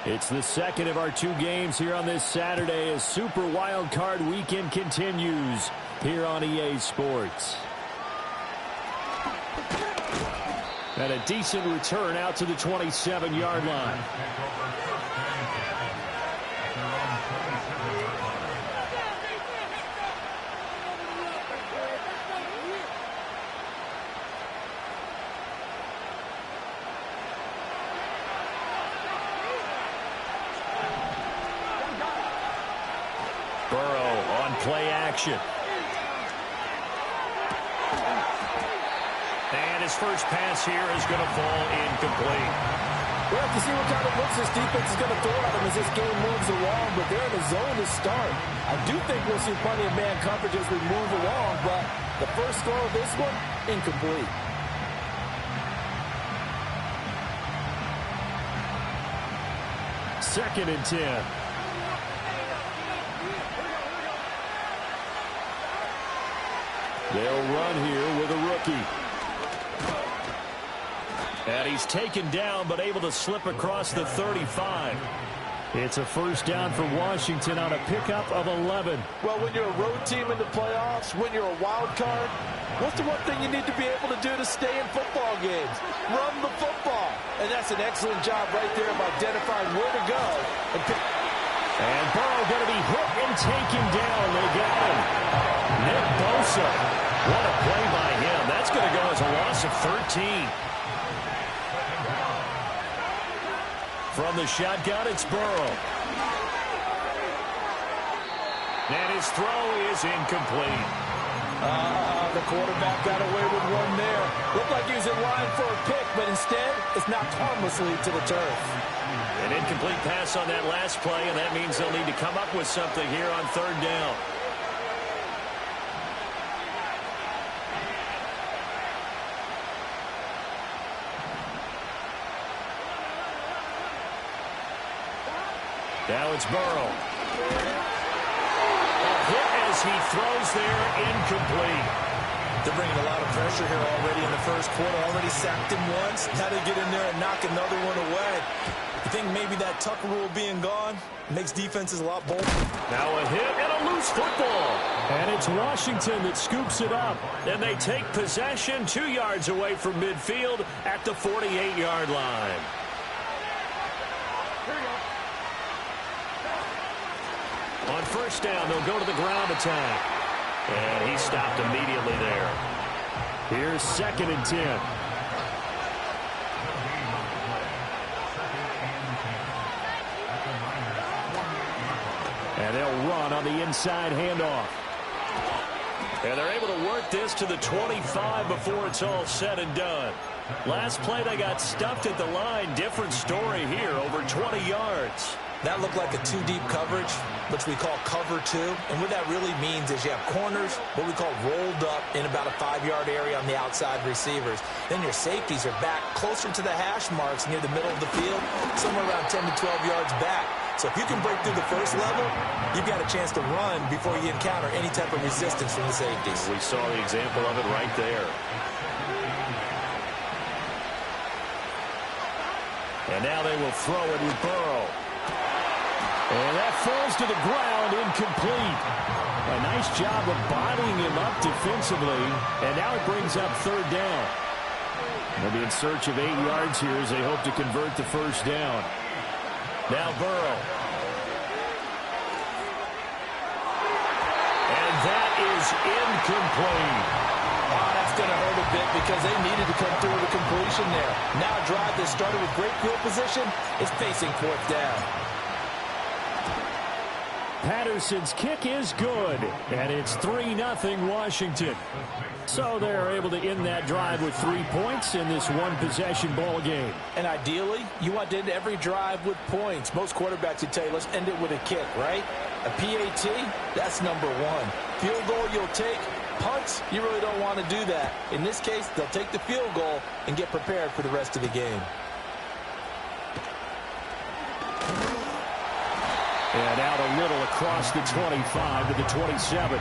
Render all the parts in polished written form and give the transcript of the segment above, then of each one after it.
It's the second of our two games here on this Saturday as Super Wild Card Weekend continues here on EA Sports. And a decent return out to the 27-yard line. Burrow on play action. And his first pass here is going to fall incomplete. We'll have to see what kind of looks this defense is going to throw at them as this game moves along, but they're in the zone to start. I do think we'll see plenty of man coverage as we move along, but the first throw of this one, incomplete. Second and 10. They'll run here with a rookie. And he's taken down, but able to slip across the 35. It's a first down for Washington on a pickup of 11. Well, when you're a road team in the playoffs, when you're a wild card, what's the one thing you need to be able to do to stay in football games? Run the football. And that's an excellent job right there of identifying where to go. And Burrow going to be hit and taken down. They got him. Nick Bosa. What a play by him. That's going to go as a loss of 13. From the shotgun, it's Burrow. And his throw is incomplete. The quarterback got away with one there. Looked like he was in line for a pick, but instead, it's knocked harmlessly to the turf. An incomplete pass on that last play, and that means they'll need to come up with something here on third down. Now it's Burrow. A hit as he throws there, incomplete. They're bringing a lot of pressure here already in the first quarter. Already sacked him once. How to get in there and knock another one away. I think maybe that Tucker rule being gone makes defenses a lot bolder. Now a hit and a loose football. And it's Washington that scoops it up. And they take possession 2 yards away from midfield at the 48-yard line. On first down, they'll go to the ground attack. And he stopped immediately there. Here's second and 10. And they'll run on the inside handoff. And they're able to work this to the 25 before it's all said and done. Last play, they got stuffed at the line. Different story here, over 20 yards. That looked like a two-deep coverage, which we call cover two. And what that really means is you have corners, what we call rolled up in about a 5-yard area on the outside receivers. Then your safeties are back closer to the hash marks near the middle of the field, somewhere around 10 to 12 yards back. So if you can break through the first level, you've got a chance to run before you encounter any type of resistance from the safeties. We saw the example of it right there. And now they will throw it with Burrow. And that falls to the ground, incomplete. A nice job of bodying him up defensively. And now it brings up third down. They'll be in search of 8 yards here as they hope to convert the first down. Now Burrow. And that is incomplete. Oh, that's going to hurt a bit because they needed to come through with a completion there. Now a drive that started with great field position is facing fourth down. Patterson's kick is good, and it's 3-0 Washington. So they're able to end that drive with 3 points in this one-possession ball game. And ideally, you want to end every drive with points. Most quarterbacks would tell you, let's end it with a kick, right? A PAT, that's number one. Field goal you'll take. Punts, you really don't want to do that. In this case, they'll take the field goal and get prepared for the rest of the game. And out a little across the 25 to the 27.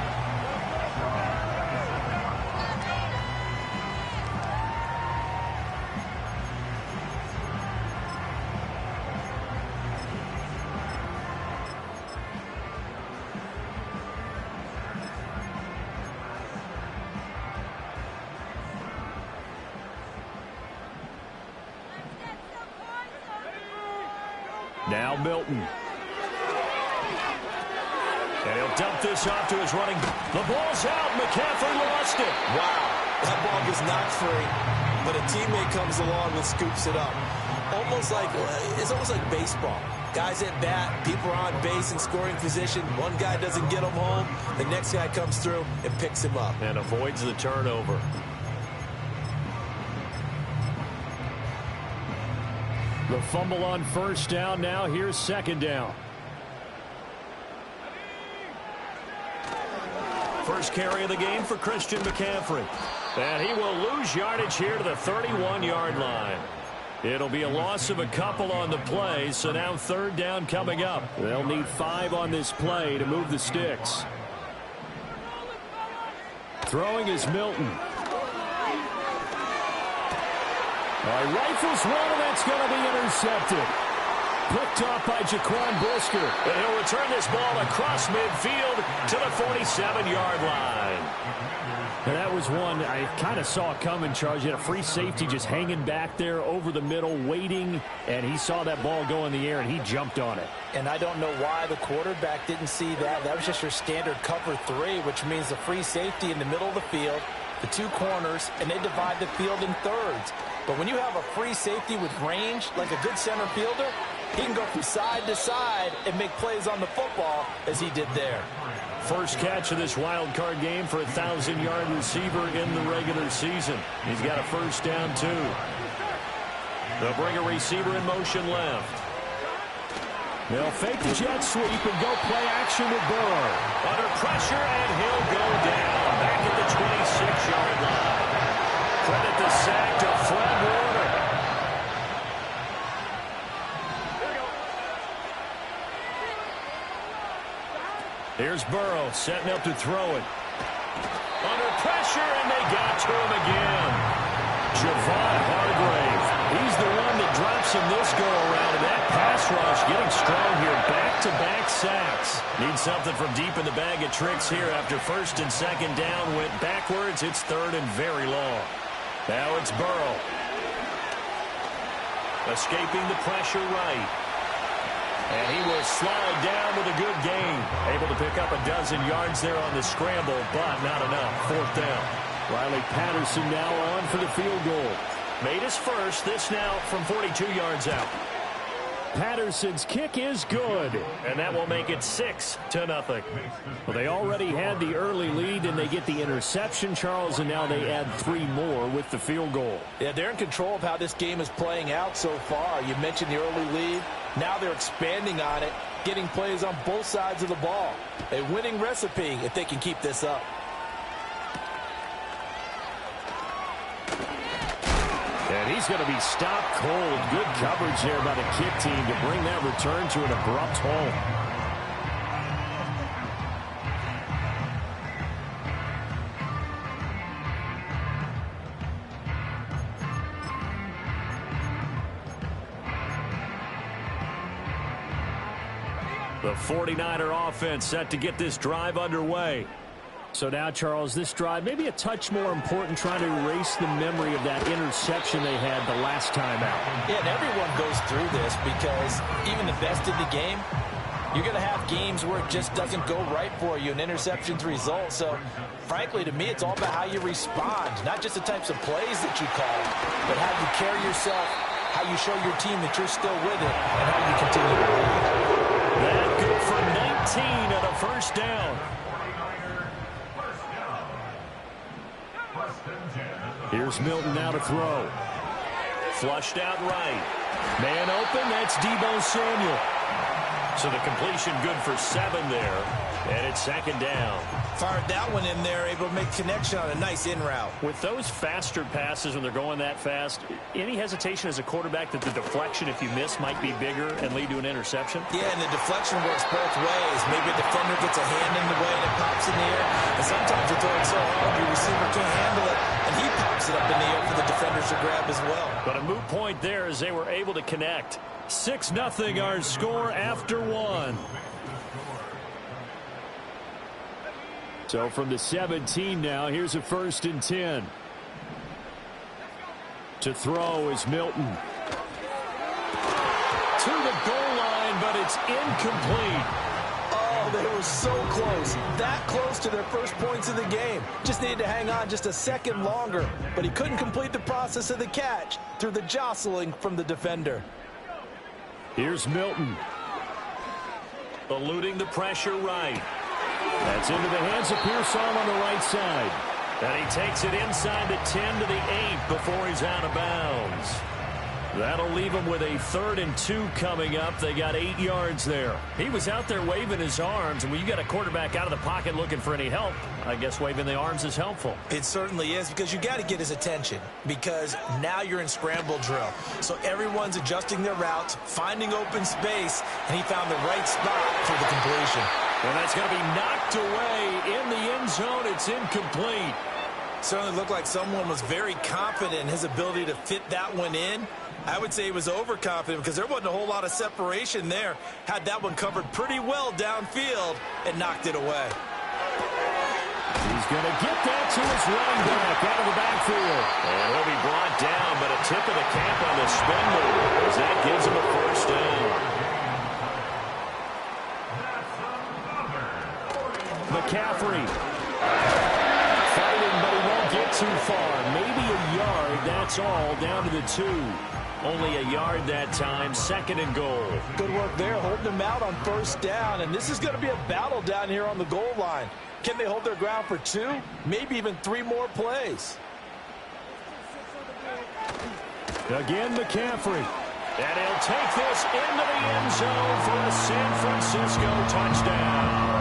Now Milton. And he'll dump this off to his running. The ball's out. McCaffrey lost it. Wow. That ball was not free, but a teammate comes along and scoops it up. It's almost like baseball. Guys at bat, people are on base in scoring position. One guy doesn't get him home. The next guy comes through and picks him up. And avoids the turnover. The fumble on first down. Now here's second down. First carry of the game for Christian McCaffrey. And he will lose yardage here to the 31-yard line. It'll be a loss of a couple on the play, so now third down coming up. They'll need 5 on this play to move the sticks. Throwing is Milton. Rifles one, and that's going to be intercepted. Picked off by Jaquan Brisker. And he'll return this ball across midfield to the 47-yard line. And that was one I kind of saw coming, Charles. You had a free safety just hanging back there over the middle, waiting, and he saw that ball go in the air, and he jumped on it. And I don't know why the quarterback didn't see that. That was just your standard cover 3, which means the free safety in the middle of the field, the 2 corners, and they divide the field in thirds. But when you have a free safety with range, like a good center fielder, he can go from side to side and make plays on the football as he did there. First catch of this wild card game for a 1,000-yard receiver in the regular season. He's got a first down, too. They'll bring a receiver in motion left. They'll fake the jet sweep and go play action with Burrow. Under pressure, and he'll go down back at the 26-yard line. Credit the sack to Fred Warner. Here's Burrow setting up to throw it. Under pressure, and they got to him again. Javon Hargrave. He's the one that drops him this go-around. And that pass rush getting strong here. Back-to-back sacks. Need something from deep in the bag of tricks here after first and second down. Went backwards. It's third and very long. Now it's Burrow. Escaping the pressure right. And he will slide down with a good gain. Able to pick up a dozen yards there on the scramble, but not enough. Fourth down. Riley Patterson now on for the field goal. Made his first. This now from 42 yards out. Patterson's kick is good, and that will make it 6-0. Well, they already had the early lead, and they get the interception, Charles, and now they add 3 more with the field goal. Yeah, they're in control of how this game is playing out so far. You mentioned the early lead. Now they're expanding on it, getting plays on both sides of the ball. A winning recipe if they can keep this up. And he's going to be stopped cold. Good coverage there by the kick team to bring that return to an abrupt halt. The 49er offense set to get this drive underway. So now, Charles, this drive maybe a touch more important, trying to erase the memory of that interception they had the last time out. Yeah, and everyone goes through this because even the best in the game, you're going to have games where it just doesn't go right for you, and interceptions result. So, frankly, to me, it's all about how you respond, not just the types of plays that you call, but how you carry yourself, how you show your team that you're still with it, and how you continue to lead. That good for 19 and a first down. Here's Milton now to throw. Flushed out right. Man open, that's Deebo Samuel. So the completion good for 7 there. And it's second down. Fired that one in there, able to make connection on a nice in route. With those faster passes when they're going that fast, any hesitation as a quarterback that the deflection, if you miss, might be bigger and lead to an interception? Yeah, and the deflection works both ways. Maybe a defender gets a hand in the way and it pops in the air. And sometimes you throw it so hard your receiver can't handle it, and he pops it up in the air for the defenders to grab as well. But a moot point there as they were able to connect. 6-0 our score after 1. So from the 17 now, here's a 1st and 10. To throw is Milton. To the goal line it's incomplete. Oh, they were so close. That close to their first points of the game. Just needed to hang on just a second longer. But he couldn't complete the process of the catch through the jostling from the defender. Here's Milton. Eluding the pressure right. That's into the hands of Pearsall on the right side. And he takes it inside the 10 to the 8 before he's out of bounds. That'll leave him with a 3rd and 2 coming up. They got 8 yards there. He was out there waving his arms, and when you got a quarterback out of the pocket looking for any help, I guess waving the arms is helpful. It certainly is, because you got to get his attention, because now you're in scramble drill. So everyone's adjusting their routes, finding open space, and he found the right spot for the completion. And that's going to be knocked away in the end zone. It's incomplete. Certainly looked like someone was very confident in his ability to fit that one in. I would say he was overconfident because there wasn't a whole lot of separation there. Had that one covered pretty well downfield and knocked it away. He's going to get that to his running back out of the backfield. And he'll be brought down, but a tip of the cap on the spin move as that gives him a first down. McCaffrey. Fighting, but he won't get too far. Maybe a yard, that's all, down to the 2. Only a yard that time, 2nd and goal. Good work there, holding them out on first down. And this is going to be a battle down here on the goal line. Can they hold their ground for 2, maybe even 3 more plays? Again, McCaffrey. And he'll take this into the end zone for a San Francisco touchdown.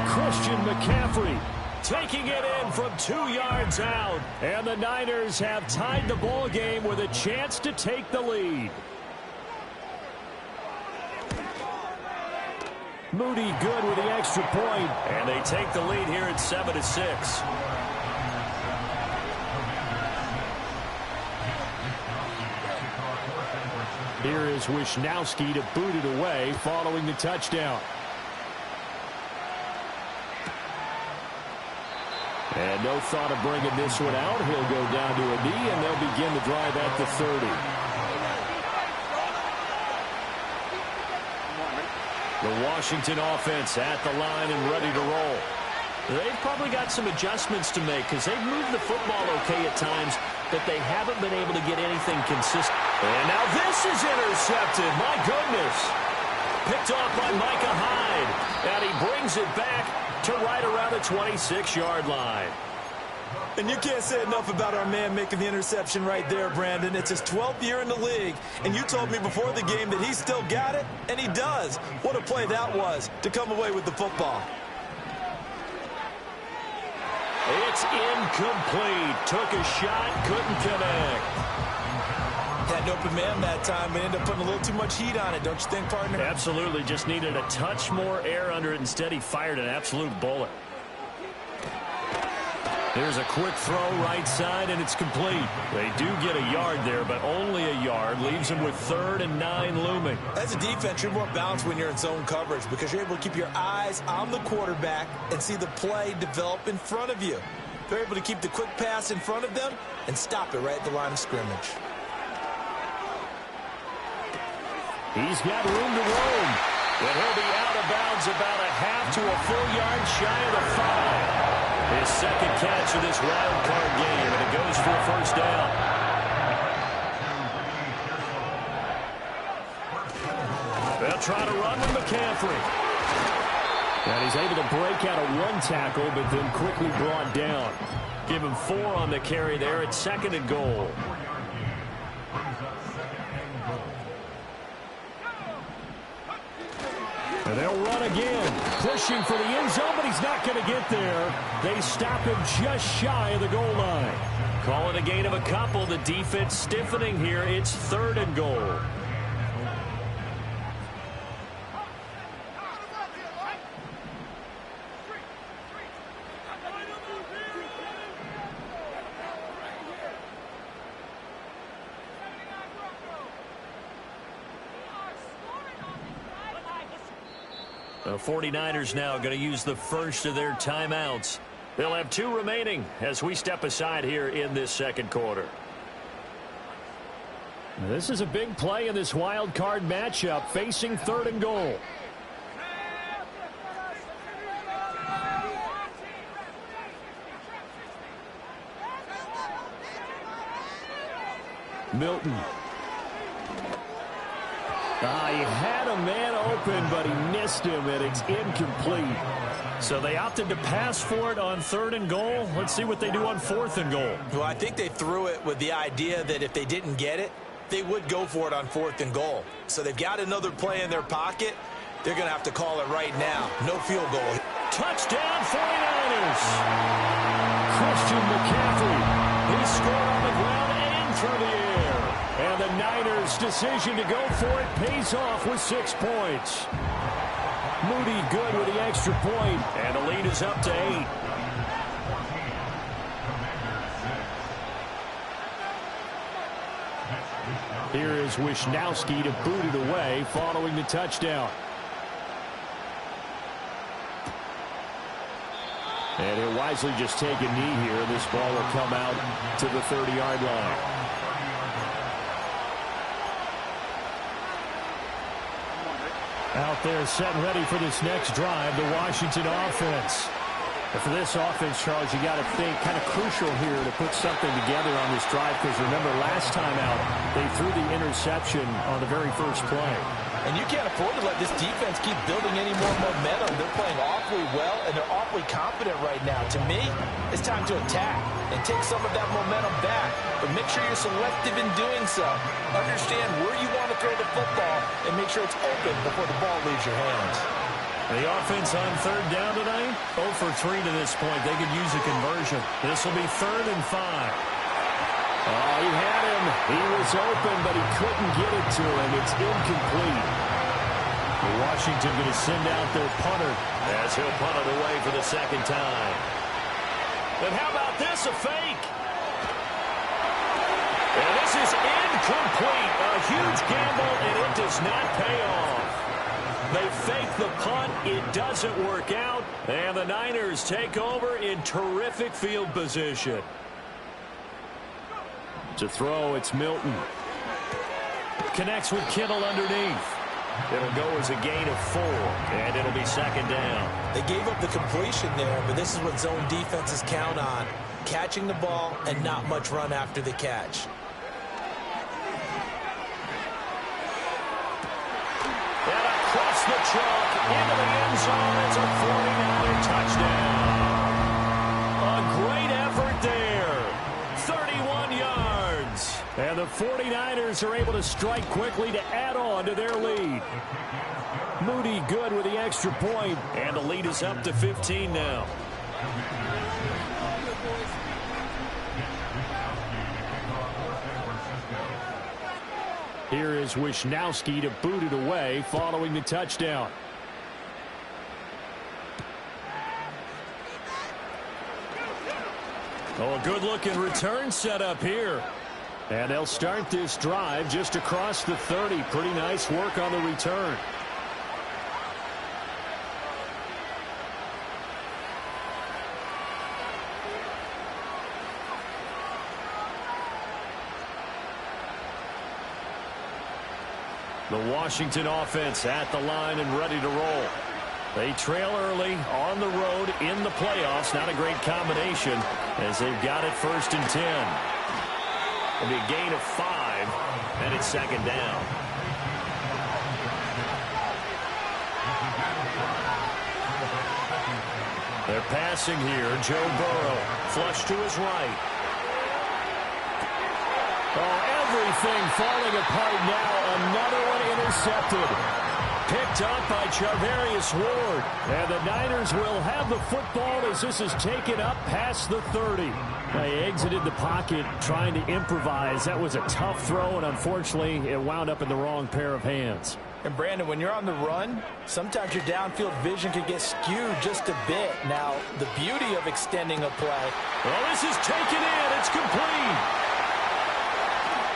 Christian McCaffrey taking it in from 2 yards out. And the Niners have tied the ball game with a chance to take the lead. Moody good with the extra point. And they take the lead here at 7-6. Here is Wisnowski to boot it away following the touchdown. And no thought of bringing this one out. He'll go down to a knee, and they'll begin the drive at the 30. The Washington offense at the line and ready to roll. They've probably got some adjustments to make because they've moved the football okay at times, but they haven't been able to get anything consistent. And now this is intercepted. My goodness. Picked off by Micah Hyde. And he brings it back to right around the 26-yard line. And you can't say enough about our man making the interception right there, Brandon. It's his 12th year in the league, and you told me before the game that he still got it, and he does. What a play that was to come away with the football. It's incomplete. Took a shot, couldn't connect. Had an open man that time, but ended up putting a little too much heat on it, don't you think, partner? Absolutely. Just needed a touch more air under it. Instead, he fired an absolute bullet. There's a quick throw right side, and it's complete. They do get a yard there, but only a yard. Leaves them with 3rd and 9 looming. As a defense, you're more balanced when you're in zone coverage because you're able to keep your eyes on the quarterback and see the play develop in front of you. They're able to keep the quick pass in front of them and stop it right at the line of scrimmage. He's got room to roam. And he'll be out of bounds about a half to a full yard shy of the 5. His second catch of this wild card game, and it goes for a first down. They'll try to run with McCaffrey. And he's able to break out of 1 tackle, but then quickly brought down. Give him 4 on the carry there at 2nd and goal. And they'll run again, pushing for the end zone, but he's not going to get there. They stop him just shy of the goal line. Call it a gain of a couple. The defense stiffening here. It's 3rd and goal. The 49ers now going to use the first of their timeouts. They'll have 2 remaining as we step aside here in this second quarter. This is a big play in this wild card matchup, facing 3rd and goal. Milton. He had a man open, but he missed him, and it's incomplete. So they opted to pass for it on 3rd and goal. Let's see what they do on 4th and goal. Well, I think they threw it with the idea that if they didn't get it, they would go for it on 4th and goal. So they've got another play in their pocket. They're going to have to call it right now. No field goal. Touchdown 49ers. Christian McCaffrey. He scored on the ground and through the air. And the Niners' decision to go for it pays off with 6 points. Moody good with the extra point, and the lead is up to 8. Here is Wisnowski to boot it away following the touchdown. And he'll wisely just take a knee here. This ball will come out to the 30-yard line. Out there set and ready for this next drive, the Washington offense. And for this offense, Charles, you got to think kind of crucial here to put something together on this drive, because remember last time out they threw the interception on the very first play. And you can't afford to let this defense keep building any more momentum. They're playing awfully well, and they're awfully confident right now. To me, it's time to attack and take some of that momentum back. But make sure you're selective in doing so. Understand where you want to throw the football and make sure it's open before the ball leaves your hands. The offense on 3rd down tonight, 0 for 3 to this point. They could use a conversion. This will be 3rd and 5. Oh, he had him. He was open, but he couldn't get it to him. It's incomplete. Washington going to send out their punter as he'll punt it away for the 2nd time. And how about this, a fake? And this is incomplete. A huge gamble, and it does not pay off. They fake the punt. It doesn't work out. And the Niners take over in terrific field position. To throw, it's Milton. Connects with Kittle underneath. It'll go as a gain of 4, and it'll be 2nd down. They gave up the completion there, but this is what zone defenses count on. Catching the ball and not much run after the catch. And across the chalk into the end zone. It's a 49er touchdown. A great effort there. 31 yards. And the 49ers are able to strike quickly to add on to their lead. Moody good with the extra point, and the lead is up to 15 now. Here is Wisnowski to boot it away following the touchdown. Oh, a good-looking return set up here. And they'll start this drive just across the 30. Pretty nice work on the return. The Washington offense at the line and ready to roll. They trail early on the road in the playoffs. Not a great combination as they've got it 1st and 10. It'll be a gain of 5, and it's 2nd down. They're passing here. Joe Burrow flush to his right. Oh, everything falling apart now. Another one intercepted. Picked up by Charvarius Ward. And the Niners will have the football as this is taken up past the 30. They exited the pocket trying to improvise. That was a tough throw, and unfortunately, it wound up in the wrong pair of hands. And, Brandon, when you're on the run, sometimes your downfield vision can get skewed just a bit. Now, the beauty of extending a play. Well, this is taken in. It's complete.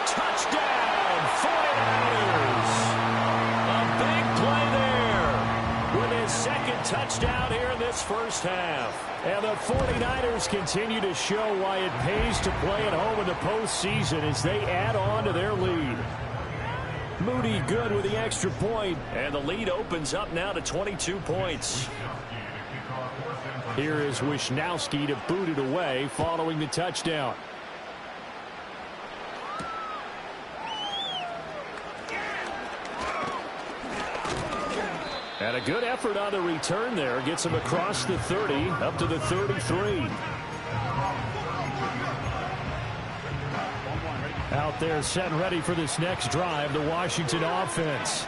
Touchdown, 49ers. A big play there with his 2nd touchdown here in this first half. And the 49ers continue to show why it pays to play at home in the postseason as they add on to their lead. Moody good with the extra point, and the lead opens up now to 22 points. Here is Wisnowski to boot it away following the touchdown. And a good effort on the return there. Gets him across the 30, up to the 33. Out there set and ready for this next drive, the Washington offense.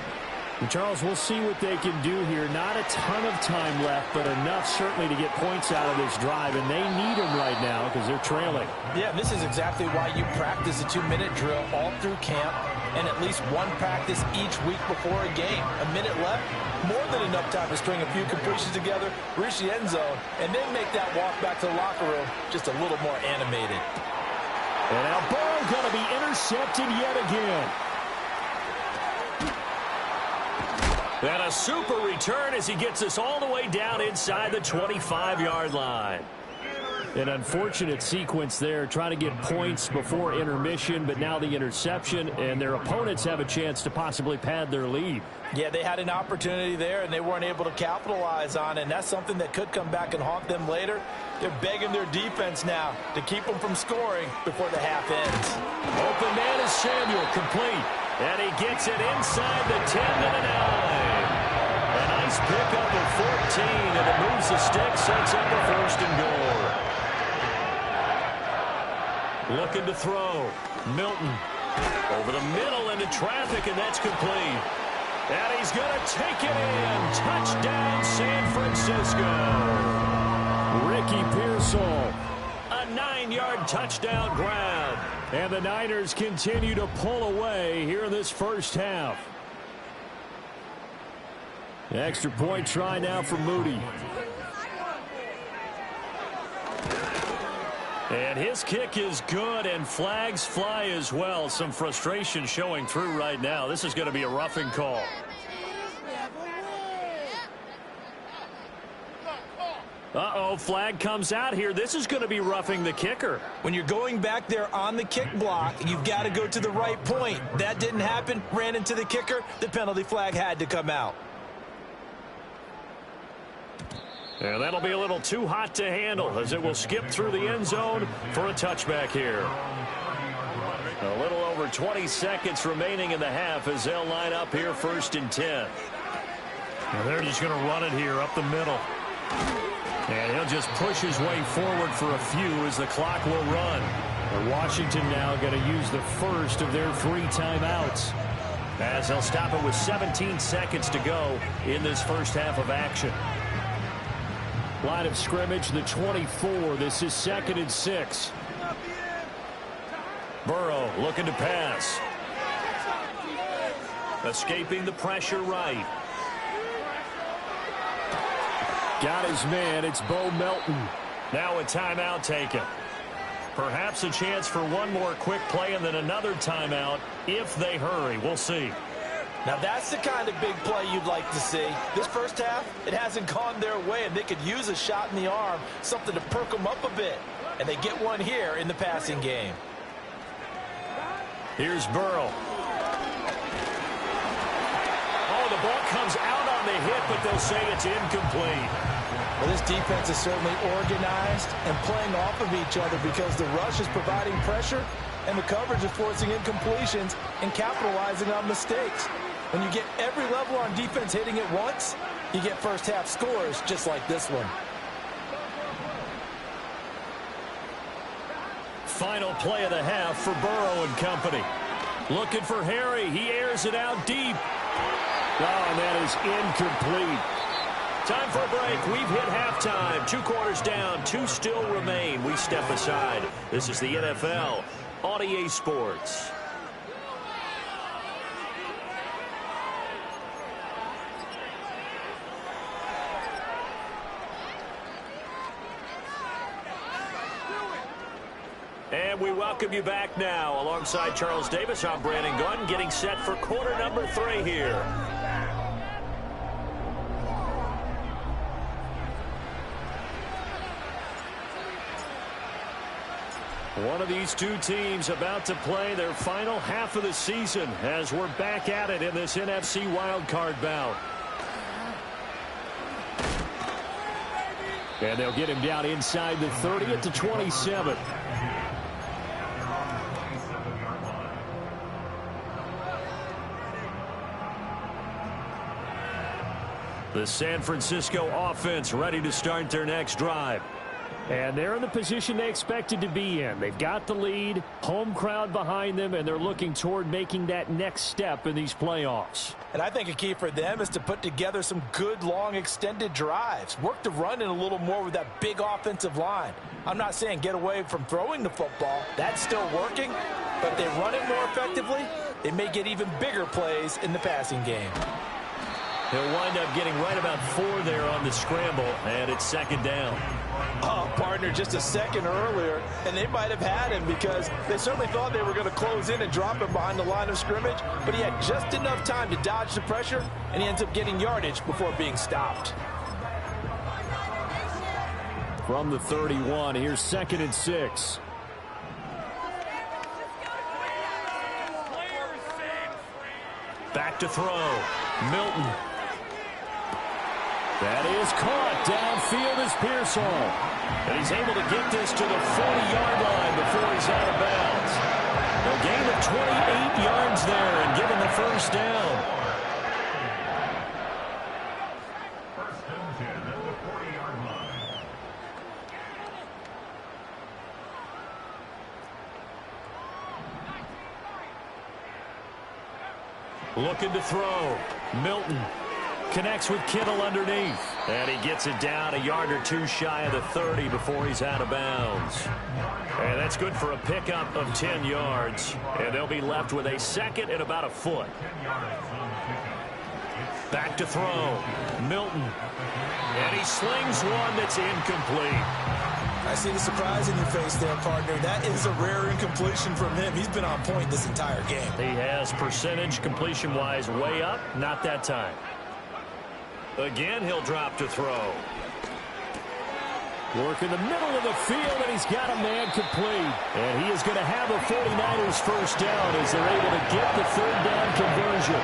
And Charles, we'll see what they can do here. Not a ton of time left, but enough certainly to get points out of this drive, and they need them right now because they're trailing. Yeah, this is exactly why you practice a 2-minute drill all through camp and at least one practice each week before a game. A minute left, more than enough time to string a few completions together, reach the end zone, and then make that walk back to the locker room just a little more animated. And now Burrow going to be intercepted yet again. And a super return as he gets us all the way down inside the 25-yard line. An unfortunate sequence there, trying to get points before intermission, but now the interception, and their opponents have a chance to possibly pad their lead. Yeah, they had an opportunity there, and they weren't able to capitalize on it, and that's something that could come back and haunt them later. They're begging their defense now to keep them from scoring before the half ends. Open man is Samuel, complete. And he gets it inside the 10 to the 9. A nice pickup of 14, and it moves the stick, sets up a 1st and goal. Looking to throw. Milton over the middle into traffic, and that's complete. And he's going to take it in. Touchdown, San Francisco. Ricky Pearsall. A 9-yard touchdown grab. And the Niners continue to pull away here in this first half. Extra point try now for Moody. And his kick is good, and flags fly as well. Some frustration showing through right now. This is going to be a roughing call. Uh-oh, flag comes out here. This is going to be roughing the kicker. When you're going back there on the kick block, you've got to go to the right point. That didn't happen. Ran into the kicker. The penalty flag had to come out. And that'll be a little too hot to handle as it will skip through the end zone for a touchback here. A little over 20 seconds remaining in the half as they'll line up here 1st and 10. Now they're just going to run it here up the middle. And he'll just push his way forward for a few as the clock will run. And Washington now going to use the first of their 3 timeouts, as they'll stop it with 17 seconds to go in this first half of action. Line of scrimmage, the 24. This is 2nd and 6. Burrow looking to pass. Escaping the pressure right. Got his man. It's Bo Melton. Now a timeout taken. Perhaps a chance for one more quick play and then another timeout if they hurry. We'll see. Now that's the kind of big play you'd like to see. This first half, it hasn't gone their way, and they could use a shot in the arm, something to perk them up a bit. And they get one here in the passing game. Here's Burrow. Oh, the ball comes out on the hit, but they'll say it's incomplete. Well, this defense is certainly organized and playing off of each other because the rush is providing pressure and the coverage is forcing incompletions and capitalizing on mistakes. When you get every level on defense hitting it once, you get first half scores just like this one. Final play of the half for Burrow and company. Looking for Harry. He airs it out deep. Oh, and that is incomplete. Time for a break. We've hit halftime. 2 quarters down. 2 still remain. We step aside. This is the NFL on EA Sports. And we welcome you back now. Alongside Charles Davis, I'm Brandon Gunn, getting set for quarter number 3 here. One of these two teams about to play their final half of the season as we're back at it in this NFC wildcard bout. And they'll get him down inside the 30 at the 27. The San Francisco offense ready to start their next drive. And they're in the position they expected to be in. They've got the lead, home crowd behind them, and they're looking toward making that next step in these playoffs. And I think a key for them is to put together some good, long, extended drives. Work the run in a little more with that big offensive line. I'm not saying get away from throwing the football. That's still working. But if they run it more effectively, they may get even bigger plays in the passing game. He'll wind up getting right about 4 there on the scramble, and it's second down. Oh, partner, just a second earlier, and they might have had him because they certainly thought they were going to close in and drop him behind the line of scrimmage, but he had just enough time to dodge the pressure, and he ends up getting yardage before being stopped. From the 31, here's 2nd and 6. Back to throw. Milton. That is caught downfield as Pearsall. And he's able to get this to the 40-yard line before he's out of bounds. A gain of 28 yards there and given the first down. First and 10 at the 40-yard line. Looking to throw. Milton. Connects with Kittle underneath. And he gets it down a yard or two shy of the 30 before he's out of bounds. And that's good for a pickup of 10 yards. And they'll be left with a second and about a foot. Back to throw. Milton. And he slings one that's incomplete. I see the surprise in your face there, partner. That is a rare incompletion from him. He's been on point this entire game. He has percentage completion-wise way up. Not that time. Again, he'll drop to throw. Work in the middle of the field, and he's got a man complete. And he is going to have a 49ers first down as they're able to get the third down conversion.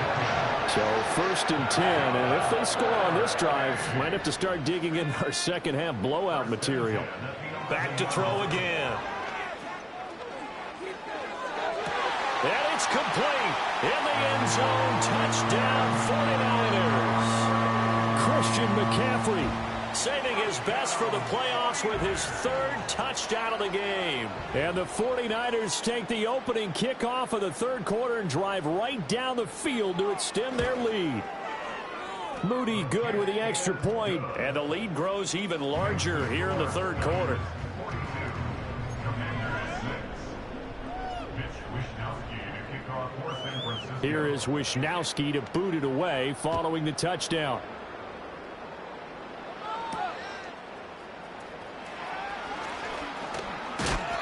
So 1st and 10, and if they score on this drive, might have to start digging in our second half blowout material. Back to throw again. And it's complete. In the end zone, touchdown 49ers. Christian McCaffrey saving his best for the playoffs with his 3rd touchdown of the game. And the 49ers take the opening kickoff of the 3rd quarter and drive right down the field to extend their lead. Moody good with the extra point, and the lead grows even larger here in the 3rd quarter. Here is Wishnowski to boot it away following the touchdown.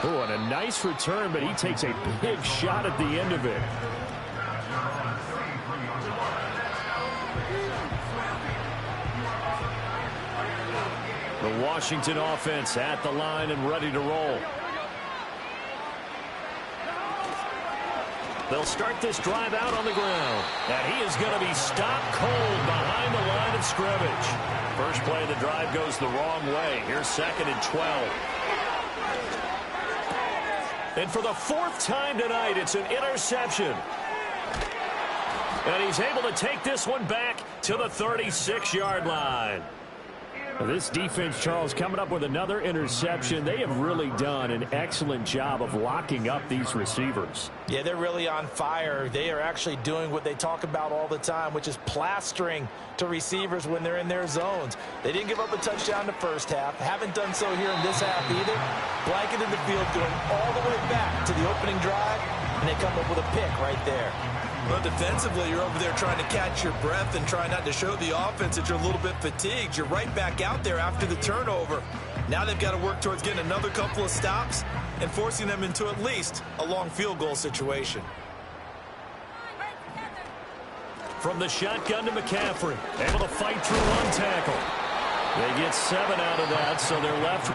Oh, and a nice return, but he takes a big shot at the end of it. The Washington offense at the line and ready to roll. They'll start this drive out on the ground. And he is going to be stopped cold behind the line of scrimmage. First play of the drive goes the wrong way. Here's 2nd and 12. And for the 4th time tonight, it's an interception. And he's able to take this one back to the 36-yard line. This defense, Charles, coming up with another interception. They have really done an excellent job of locking up these receivers. Yeah, they're really on fire. They are actually doing what they talk about all the time, which is plastering to receivers when they're in their zones. They didn't give up a touchdown the first half. Haven't done so here in this half either. Blanketed the field, going all the way back to the opening drive, and they come up with a pick right there. But defensively, you're over there trying to catch your breath and try not to show the offense that you're a little bit fatigued. You're right back out there after the turnover. Now they've got to work towards getting another couple of stops and forcing them into at least a long field goal situation. From the shotgun to McCaffrey, able to fight through one tackle. They get 7 out of that, so they're left